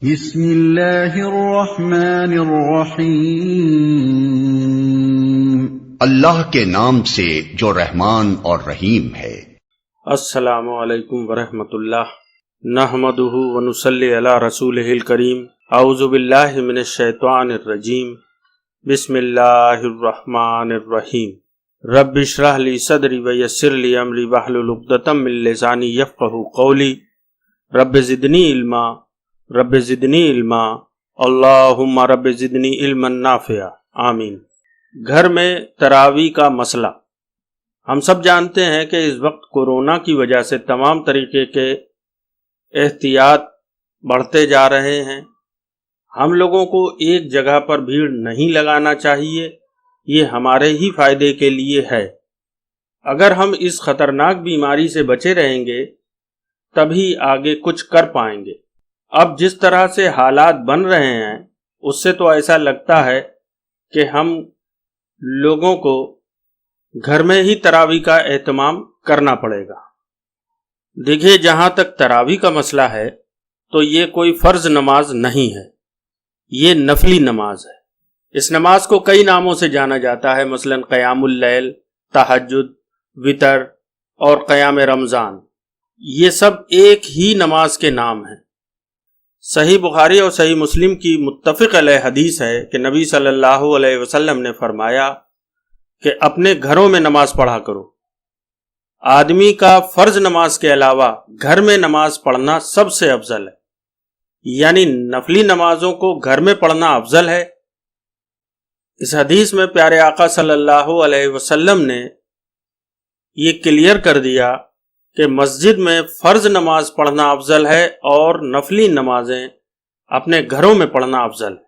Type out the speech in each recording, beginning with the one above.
بسم اللہ الرحمن الرحیم۔ اللہ کے نام سے جو رحمان اور رحیم ہے۔ السلام علیکم ورحمۃ اللہ، نحمدہ ونصلی علی رسولہ الکریم۔ اعوذ باللہ من الشیطان الرجیم، بسم اللہ الرحمن الرحیم۔ رب اشرح لی صدری ویسر لی امری واحلل عقدۃ من لسانی یفقہوا قولی۔ رب زدنی علما، رب زدنی علما، اللہم رب زدنی علما نافعا، آمین۔ گھر میں تراویح کا مسئلہ۔ ہم سب جانتے ہیں کہ اس وقت کورونا کی وجہ سے تمام طریقے کے احتیاط بڑھتے جا رہے ہیں۔ ہم لوگوں کو ایک جگہ پر بھیڑ نہیں لگانا چاہیے، یہ ہمارے ہی فائدے کے لیے ہے۔ اگر ہم اس خطرناک بیماری سے بچے رہیں گے تبھی آگے کچھ کر پائیں گے۔ اب جس طرح سے حالات بن رہے ہیں اس سے تو ایسا لگتا ہے کہ ہم لوگوں کو گھر میں ہی تراویح کا اہتمام کرنا پڑے گا۔ دیکھیے، جہاں تک تراویح کا مسئلہ ہے تو یہ کوئی فرض نماز نہیں ہے، یہ نفلی نماز ہے۔ اس نماز کو کئی ناموں سے جانا جاتا ہے، مثلا قیام اللیل، تہجد، وتر اور قیام رمضان۔ یہ سب ایک ہی نماز کے نام ہیں۔ صحیح بخاری اور صحیح مسلم کی متفق علیہ حدیث ہے کہ نبی صلی اللہ علیہ وسلم نے فرمایا کہ اپنے گھروں میں نماز پڑھا کرو۔ آدمی کا فرض نماز کے علاوہ گھر میں نماز پڑھنا سب سے افضل ہے، یعنی نفلی نمازوں کو گھر میں پڑھنا افضل ہے۔ اس حدیث میں پیارے آقا صلی اللہ علیہ وسلم نے یہ کلیئر کر دیا کہ مسجد میں فرض نماز پڑھنا افضل ہے اور نفلی نمازیں اپنے گھروں میں پڑھنا افضل ہے۔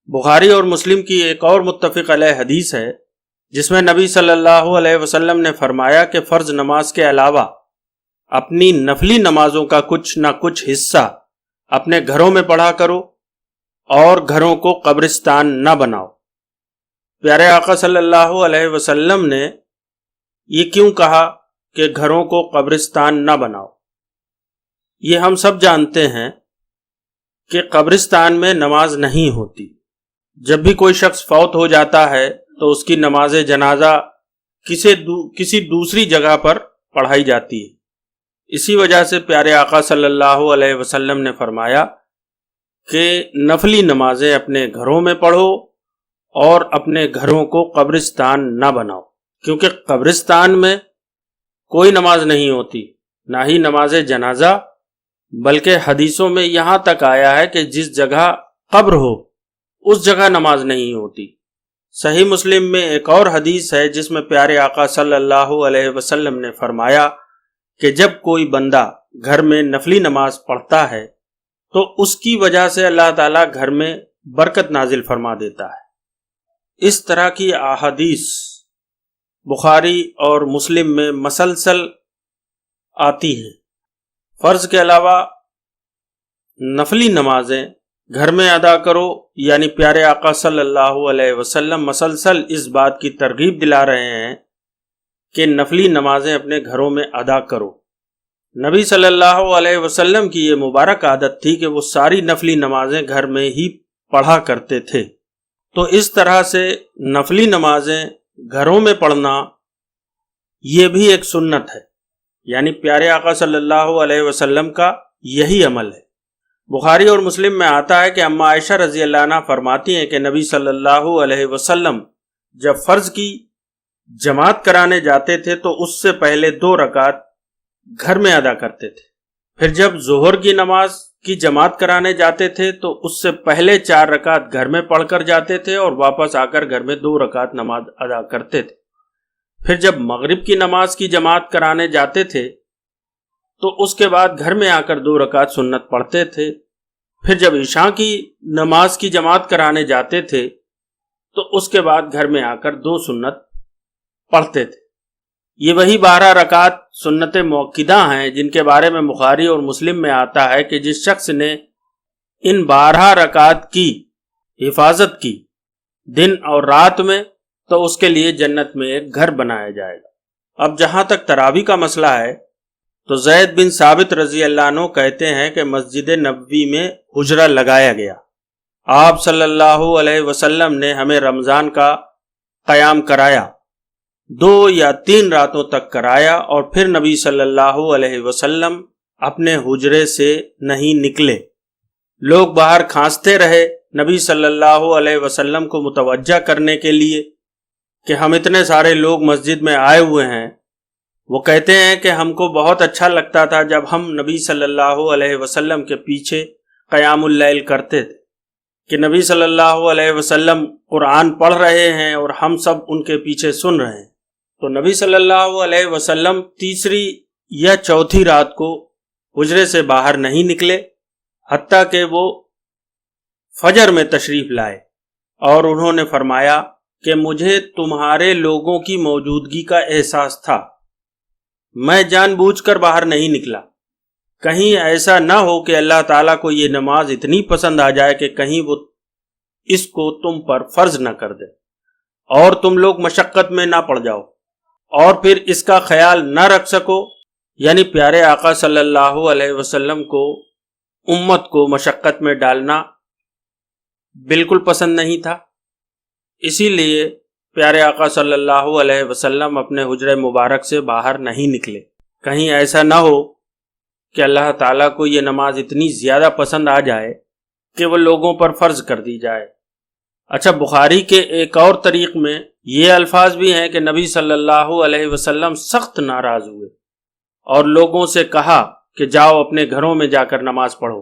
بخاری اور مسلم کی ایک اور متفق علیہ حدیث ہے جس میں نبی صلی اللہ علیہ وسلم نے فرمایا کہ فرض نماز کے علاوہ اپنی نفلی نمازوں کا کچھ نہ کچھ حصہ اپنے گھروں میں پڑھا کرو اور گھروں کو قبرستان نہ بناؤ۔ پیارے آقا صلی اللہ علیہ وسلم نے یہ کیوں کہا کہ گھروں کو قبرستان نہ بناؤ؟ یہ ہم سب جانتے ہیں کہ قبرستان میں نماز نہیں ہوتی۔ جب بھی کوئی شخص فوت ہو جاتا ہے تو اس کی نماز جنازہ کسی دوسری جگہ پر پڑھائی جاتی ہے۔ اسی وجہ سے پیارے آقا صلی اللہ علیہ وسلم نے فرمایا کہ نفلی نمازیں اپنے گھروں میں پڑھو اور اپنے گھروں کو قبرستان نہ بناؤ، کیونکہ قبرستان میں کوئی نماز نہیں ہوتی، نہ ہی نماز جنازہ، بلکہ حدیثوں میں یہاں تک آیا ہے کہ جس جگہ قبر ہو اس جگہ نماز نہیں ہوتی۔ صحیح مسلم میں ایک اور حدیث ہے جس میں پیارے آقا صلی اللہ علیہ وسلم نے فرمایا کہ جب کوئی بندہ گھر میں نفلی نماز پڑھتا ہے تو اس کی وجہ سے اللہ تعالیٰ گھر میں برکت نازل فرما دیتا ہے۔ اس طرح کی احادیث بخاری اور مسلم میں مسلسل آتی ہیں۔ فرض کے علاوہ نفلی نمازیں گھر میں ادا کرو، یعنی پیارے آقا صلی اللہ علیہ وسلم مسلسل اس بات کی ترغیب دلا رہے ہیں کہ نفلی نمازیں اپنے گھروں میں ادا کرو۔ نبی صلی اللہ علیہ وسلم کی یہ مبارک عادت تھی کہ وہ ساری نفلی نمازیں گھر میں ہی پڑھا کرتے تھے۔ تو اس طرح سے نفلی نمازیں گھروں میں پڑھنا یہ بھی ایک سنت ہے، یعنی پیارے آقا صلی اللہ علیہ وسلم کا یہی عمل ہے۔ بخاری اور مسلم میں آتا ہے کہ اما عائشہ رضی اللہ عنہ فرماتی ہیں کہ نبی صلی اللہ علیہ وسلم جب فرض کی جماعت کرانے جاتے تھے تو اس سے پہلے 2 رکعت گھر میں ادا کرتے تھے، پھر جب ظہر کی نماز کی جماعت کرانے جاتے تھے تو اس سے پہلے 4 رکعت گھر میں پڑھ کر جاتے تھے اور واپس آ کر گھر میں 2 رکعت نماز ادا کرتے تھے۔ پھر جب مغرب کی نماز کی جماعت کرانے جاتے تھے تو اس کے بعد گھر میں آ کر 2 رکعت سنت پڑھتے تھے۔ پھر جب عشاء کی نماز کی جماعت کرانے جاتے تھے تو اس کے بعد گھر میں آ کر 2 سنت پڑھتے تھے۔ یہ وہی 12 رکعت سنت مؤکدہ ہیں جن کے بارے میں بخاری اور مسلم میں آتا ہے کہ جس شخص نے ان 12 رکعت کی حفاظت کی دن اور رات میں تو اس کے لیے جنت میں ایک گھر بنایا جائے گا۔ اب جہاں تک تراویح کا مسئلہ ہے تو زید بن ثابت رضی اللہ عنہ کہتے ہیں کہ مسجد نبوی میں حجرہ لگایا گیا. آپ صلی اللہ علیہ وسلم نے ہمیں رمضان کا قیام کرایا، 2 یا 3 راتوں تک کرایا، اور پھر نبی صلی اللہ علیہ وسلم اپنے حجرے سے نہیں نکلے. لوگ باہر کھانستے رہے نبی صلی اللہ علیہ وسلم کو متوجہ کرنے کے لیے کہ ہم اتنے سارے لوگ مسجد میں آئے ہوئے ہیں. وہ کہتے ہیں کہ ہم کو بہت اچھا لگتا تھا جب ہم نبی صلی اللہ علیہ وسلم کے پیچھے قیام اللیل کرتے تھے کہ نبی صلی اللہ علیہ وسلم قرآن پڑھ رہے ہیں اور ہم سب ان کے پیچھے سن رہے ہیں. تو نبی صلی اللہ علیہ وسلم تیسری یا چوتھی رات کو حجرے سے باہر نہیں نکلے حتیٰ کہ وہ فجر میں تشریف لائے، اور انہوں نے فرمایا کہ مجھے تمہارے لوگوں کی موجودگی کا احساس تھا، میں جان بوجھ کر باہر نہیں نکلا، کہیں ایسا نہ ہو کہ اللہ تعالیٰ کو یہ نماز اتنی پسند آ جائے کہ کہیں وہ اس کو تم پر فرض نہ کر دے اور تم لوگ مشقت میں نہ پڑ جاؤ اور پھر اس کا خیال نہ رکھ سکو. یعنی پیارے آقا صلی اللہ علیہ وسلم کو امت کو مشقت میں ڈالنا بالکل پسند نہیں تھا. اسی لیے پیارے آقا صلی اللہ علیہ وسلم اپنے حجرہ مبارک سے باہر نہیں نکلے، کہیں ایسا نہ ہو کہ اللہ تعالیٰ کو یہ نماز اتنی زیادہ پسند آ جائے کہ وہ لوگوں پر فرض کر دی جائے. اچھا، بخاری کے ایک اور طریق میں یہ الفاظ بھی ہیں کہ نبی صلی اللہ علیہ وسلم سخت ناراض ہوئے اور لوگوں سے کہا کہ جاؤ اپنے گھروں میں جا کر نماز پڑھو،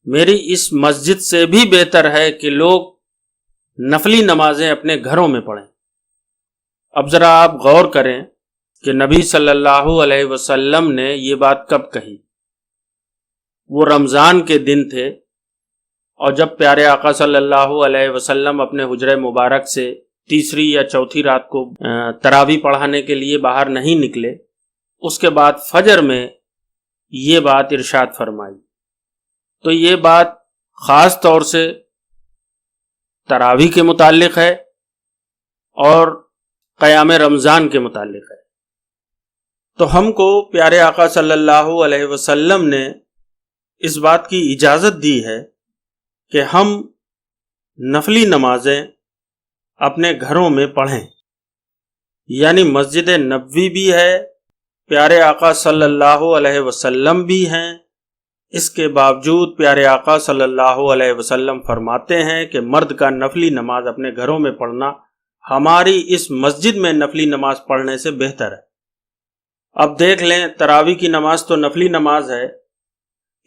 میری اس مسجد سے بھی بہتر ہے کہ لوگ نفلی نمازیں اپنے گھروں میں پڑھیں. اب ذرا آپ غور کریں کہ نبی صلی اللہ علیہ وسلم نے یہ بات کب کہی. وہ رمضان کے دن تھے، اور جب پیارے آقا صلی اللہ علیہ وسلم اپنے حجرہ مبارک سے تیسری یا چوتھی رات کو تراویح پڑھانے کے لیے باہر نہیں نکلے، اس کے بعد فجر میں یہ بات ارشاد فرمائی. تو یہ بات خاص طور سے تراویح کے متعلق ہے اور قیام رمضان کے متعلق ہے. تو ہم کو پیارے آقا صلی اللہ علیہ وسلم نے اس بات کی اجازت دی ہے کہ ہم نفلی نمازیں اپنے گھروں میں پڑھیں. یعنی مسجد نبوی بھی ہے، پیارے آقا صلی اللہ علیہ وسلم بھی ہیں، اس کے باوجود پیارے آقا صلی اللہ علیہ وسلم فرماتے ہیں کہ مرد کا نفلی نماز اپنے گھروں میں پڑھنا ہماری اس مسجد میں نفلی نماز پڑھنے سے بہتر ہے. اب دیکھ لیں، تراویح کی نماز تو نفلی نماز ہے،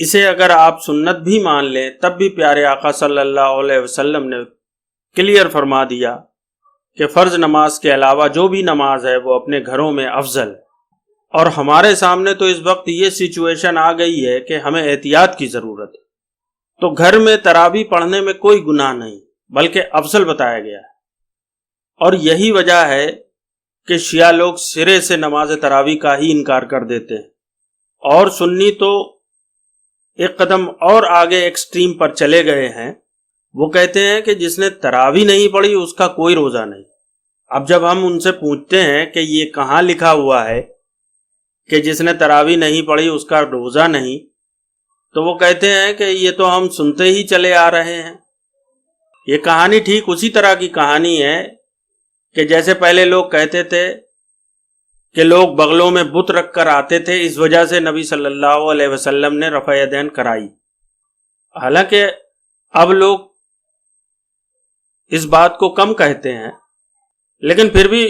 اسے اگر آپ سنت بھی مان لیں تب بھی پیارے آقا صلی اللہ علیہ وسلم نے کلیئر فرما دیا کہ فرض نماز کے علاوہ جو بھی نماز ہے وہ اپنے گھروں میں افضل ہے. اور ہمارے سامنے تو اس وقت یہ سچویشن آ گئی ہے کہ ہمیں احتیاط کی ضرورت ہے. تو گھر میں تراویح پڑھنے میں کوئی گناہ نہیں بلکہ افضل بتایا گیا ہے. اور یہی وجہ ہے کہ شیعہ لوگ سرے سے نماز تراویح کا ہی انکار کر دیتے ہیں، اور سنی تو ایک قدم اور آگے ایکسٹریم پر چلے گئے ہیں. وہ کہتے ہیں کہ جس نے تراویح نہیں پڑھی اس کا کوئی روزہ نہیں. اب جب ہم ان سے پوچھتے ہیں کہ یہ کہاں لکھا ہوا ہے کہ جس نے تراویح نہیں پڑھی اس کا روزہ نہیں، تو وہ کہتے ہیں کہ یہ تو ہم سنتے ہی چلے آ رہے ہیں. یہ کہانی ٹھیک اسی طرح کی کہانی ہے کہ جیسے پہلے لوگ کہتے تھے کہ لوگ بغلوں میں بت رکھ کر آتے تھے، اس وجہ سے نبی صلی اللہ علیہ وسلم نے رفع یدین کرائی. حالانکہ اب لوگ اس بات کو کم کہتے ہیں، لیکن پھر بھی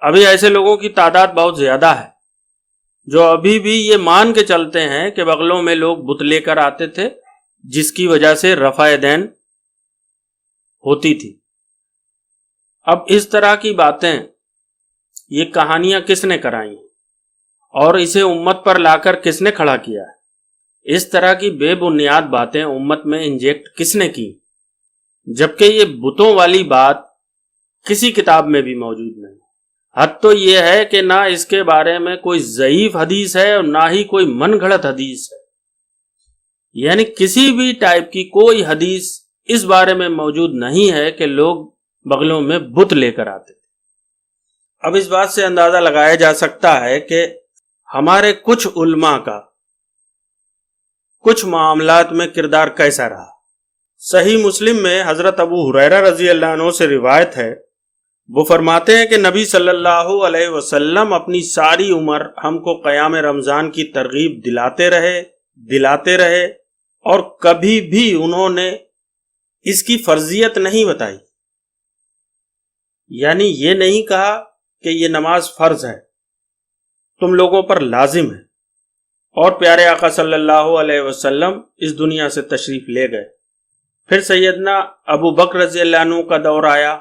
ابھی ایسے لوگوں کی تعداد بہت زیادہ ہے جو ابھی بھی یہ مان کے چلتے ہیں کہ بغلوں میں لوگ بت لے کر آتے تھے، جس کی وجہ سے رفع یدین ہوتی تھی. اب اس طرح کی باتیں، یہ کہانیاں کس نے کرائی اور اسے امت پر لا کر کس نے کھڑا کیا ہے؟ اس طرح کی بے بنیاد باتیں امت میں انجیکٹ کس نے کی؟ جبکہ یہ بتوں والی بات کسی کتاب میں بھی موجود نہیں. حد تو یہ ہے کہ نہ اس کے بارے میں کوئی ضعیف حدیث ہے اور نہ ہی کوئی من گھڑت حدیث ہے. یعنی کسی بھی ٹائپ کی کوئی حدیث اس بارے میں موجود نہیں ہے کہ لوگ بغلوں میں بت لے کر آتے تھے. اب اس بات سے اندازہ لگایا جا سکتا ہے کہ ہمارے کچھ علماء کا کچھ معاملات میں کردار کیسا رہا؟ صحیح مسلم میں حضرت ابو ہریرہ رضی اللہ عنہ سے روایت ہے، وہ فرماتے ہیں کہ نبی صلی اللہ علیہ وسلم اپنی ساری عمر ہم کو قیام رمضان کی ترغیب دلاتے رہے اور کبھی بھی انہوں نے اس کی فرضیت نہیں بتائی، یعنی یہ نہیں کہا کہ یہ نماز فرض ہے، تم لوگوں پر لازم ہے، اور پیارے آقا صلی اللہ علیہ وسلم اس دنیا سے تشریف لے گئے۔ پھر سیدنا ابو بکر رضی اللہ عنہ کا دور آیا،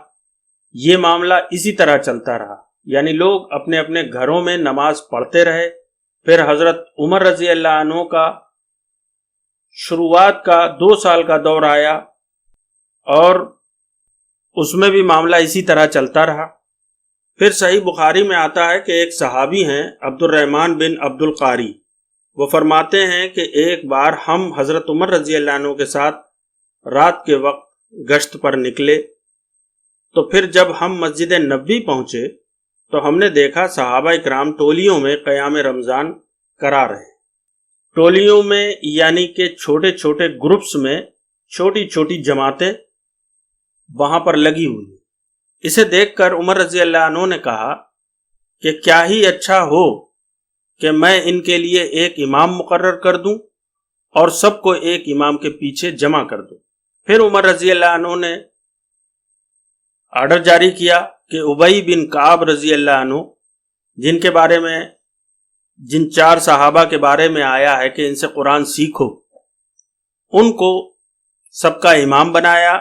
یہ معاملہ اسی طرح چلتا رہا، یعنی لوگ اپنے اپنے گھروں میں نماز پڑھتے رہے۔ پھر حضرت عمر رضی اللہ عنہ کا شروعات کا 2 سال کا دور آیا اور اس میں بھی معاملہ اسی طرح چلتا رہا۔ پھر صحیح بخاری میں آتا ہے کہ ایک صحابی ہیں عبد الرحمن بن عبد القاری، وہ فرماتے ہیں کہ ایک بار ہم حضرت عمر رضی اللہ عنہ کے ساتھ رات کے وقت گشت پر نکلے، تو پھر جب ہم مسجد نبوی پہنچے تو ہم نے دیکھا صحابہ اکرام ٹولیوں میں قیام رمضان کرا رہے، ٹولیوں میں یعنی کہ چھوٹے چھوٹے گروپس میں چھوٹی چھوٹی جماعتیں وہاں پر لگی ہوئی۔ اسے دیکھ کر عمر رضی اللہ عنہ نے کہا کہ کیا ہی اچھا ہو کہ میں ان کے لیے ایک امام مقرر کر دوں اور سب کو ایک امام کے پیچھے جمع کر دوں۔ پھر عمر رضی اللہ عنہ نے آرڈر جاری کیا کہ ابی بن کعب رضی اللہ عنہ، جن کے بارے میں جن 4 صحابہ کے بارے میں آیا ہے کہ ان سے قرآن سیکھو، ان کو سب کا امام بنایا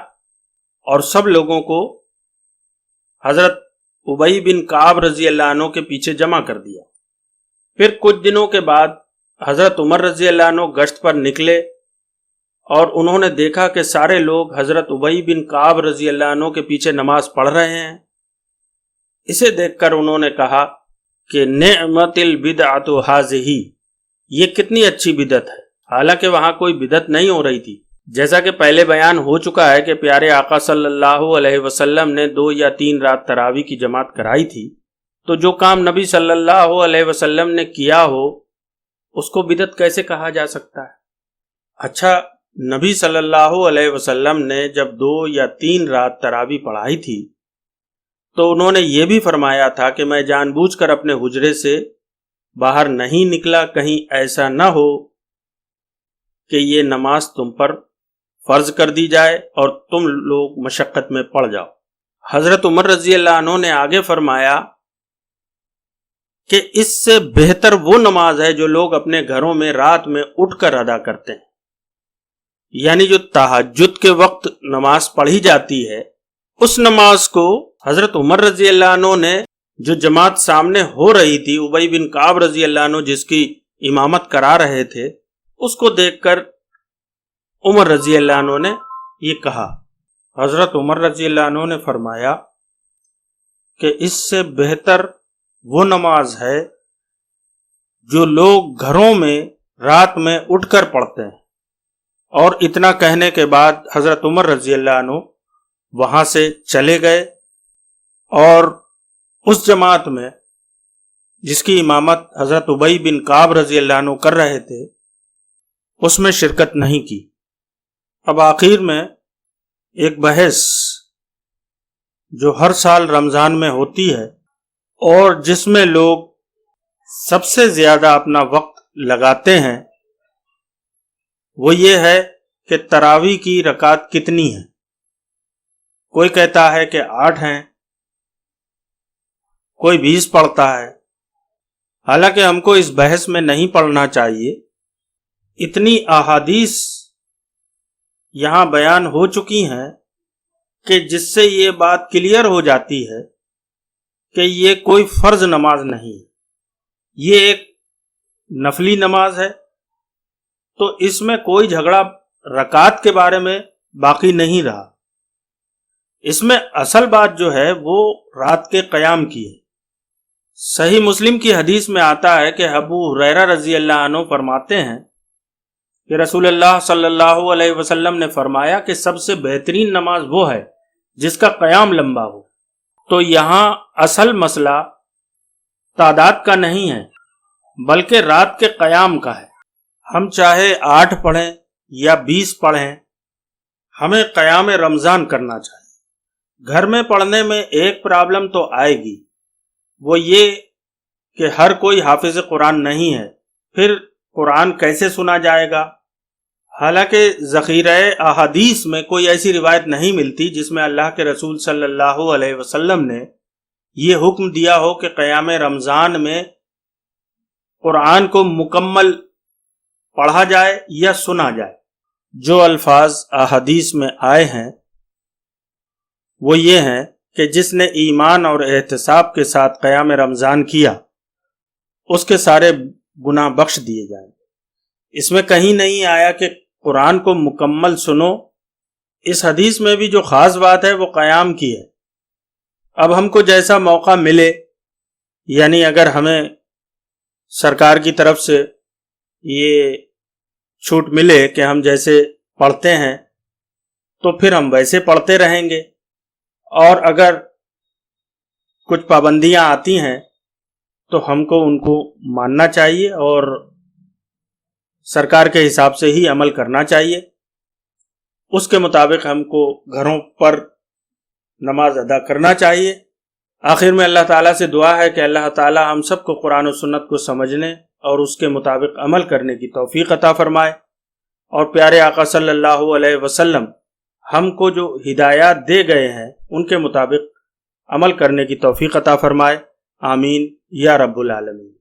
اور سب لوگوں کو حضرت ابی بن کعب رضی اللہ عنہ کے پیچھے جمع کر دیا۔ پھر کچھ دنوں کے بعد حضرت عمر رضی اللہ عنہ گشت پر نکلے اور انہوں نے دیکھا کہ سارے لوگ حضرت ابی بن کعب رضی اللہ عنہ کے پیچھے نماز پڑھ رہے ہیں۔ اسے دیکھ کر انہوں نے کہا کہ نعمت البدعۃ ھذہ، یہ کتنی اچھی بدعت ہے، حالانکہ وہاں کوئی بدعت نہیں ہو رہی تھی۔ جیسا کہ پہلے بیان ہو چکا ہے کہ پیارے آقا صلی اللہ علیہ وسلم نے 2 یا 3 رات تراویح کی جماعت کرائی تھی، تو جو کام نبی صلی اللہ علیہ وسلم نے کیا ہو اس کو بدعت کیسے کہا جا سکتا ہے؟ اچھا، نبی صلی اللہ علیہ وسلم نے جب 2 یا 3 رات تراویح پڑھائی تھی تو انہوں نے یہ بھی فرمایا تھا کہ میں جان بوجھ کر اپنے حجرے سے باہر نہیں نکلا، کہیں ایسا نہ ہو کہ یہ نماز تم پر فرض کر دی جائے اور تم لوگ مشقت میں پڑ جاؤ۔ حضرت عمر رضی اللہ عنہ نے آگے فرمایا کہ اس سے بہتر وہ نماز ہے جو لوگ اپنے گھروں میں رات میں اٹھ کر ادا کرتے ہیں، یعنی جو تہجد کے وقت نماز پڑھی جاتی ہے، اس نماز کو حضرت عمر رضی اللہ عنہ نے جو جماعت سامنے ہو رہی تھی، ابی بن کعب رضی اللہ عنہ جس کی امامت کرا رہے تھے، اس کو دیکھ کر عمر رضی اللہ عنہ نے یہ کہا۔ حضرت عمر رضی اللہ عنہ نے فرمایا کہ اس سے بہتر وہ نماز ہے جو لوگ گھروں میں رات میں اٹھ کر پڑھتے ہیں۔ اور اتنا کہنے کے بعد حضرت عمر رضی اللہ عنہ وہاں سے چلے گئے اور اس جماعت میں جس کی امامت حضرت ابی بن کعب رضی اللہ عنہ کر رہے تھے اس میں شرکت نہیں کی۔ اب آخر میں ایک بحث جو ہر سال رمضان میں ہوتی ہے اور جس میں لوگ سب سے زیادہ اپنا وقت لگاتے ہیں، وہ یہ ہے کہ تراویح کی رکعت کتنی ہیں۔ کوئی کہتا ہے کہ 8 ہیں، کوئی 20 پڑھتا ہے۔ حالانکہ ہم کو اس بحث میں نہیں پڑھنا چاہیے، اتنی احادیث یہاں بیان ہو چکی ہیں کہ جس سے یہ بات کلیئر ہو جاتی ہے کہ یہ کوئی فرض نماز نہیں، یہ ایک نفلی نماز ہے۔ تو اس میں کوئی جھگڑا رکعت کے بارے میں باقی نہیں رہا۔ اس میں اصل بات جو ہے وہ رات کے قیام کی ہے۔ صحیح مسلم کی حدیث میں آتا ہے کہ ابو ہریرہ رضی اللہ عنہ فرماتے ہیں کہ رسول اللہ صلی اللہ علیہ وسلم نے فرمایا کہ سب سے بہترین نماز وہ ہے جس کا قیام لمبا ہو۔ تو یہاں اصل مسئلہ تعداد کا نہیں ہے، بلکہ رات کے قیام کا ہے۔ ہم چاہے 8 پڑھیں یا 20 پڑھیں، ہمیں قیام رمضان کرنا چاہیے۔ گھر میں پڑھنے میں ایک پرابلم تو آئے گی، وہ یہ کہ ہر کوئی حافظ قرآن نہیں ہے، پھر قرآن کیسے سنا جائے گا؟ حالانکہ ذخیرہ احادیث میں کوئی ایسی روایت نہیں ملتی جس میں اللہ کے رسول صلی اللہ علیہ وسلم نے یہ حکم دیا ہو کہ قیام رمضان میں قرآن کو مکمل پڑھا جائے یا سنا جائے۔ جو الفاظ احادیث میں آئے ہیں وہ یہ ہیں کہ جس نے ایمان اور احتساب کے ساتھ قیام رمضان کیا اس کے سارے گناہ بخش دیے جائیں۔ اس میں کہیں نہیں آیا کہ قرآن کو مکمل سنو۔ اس حدیث میں بھی جو خاص بات ہے وہ قیام کی ہے۔ اب ہم کو جیسا موقع ملے، یعنی اگر ہمیں سرکار کی طرف سے یہ چھوٹ ملے کہ ہم جیسے پڑھتے ہیں تو پھر ہم ویسے پڑھتے رہیں گے، اور اگر کچھ پابندیاں آتی ہیں تو ہم کو ان کو ماننا چاہیے اور سرکار کے حساب سے ہی عمل کرنا چاہیے۔ اس کے مطابق ہم کو گھروں پر نماز ادا کرنا چاہیے۔ آخر میں اللہ تعالیٰ سے دعا ہے کہ اللہ تعالیٰ ہم سب کو قرآن و سنت کو سمجھنے اور اس کے مطابق عمل کرنے کی توفیق عطا فرمائے، اور پیارے آقا صلی اللہ علیہ وسلم ہم کو جو ہدایات دے گئے ہیں ان کے مطابق عمل کرنے کی توفیق عطا فرمائے۔ آمین یا رب العالمین۔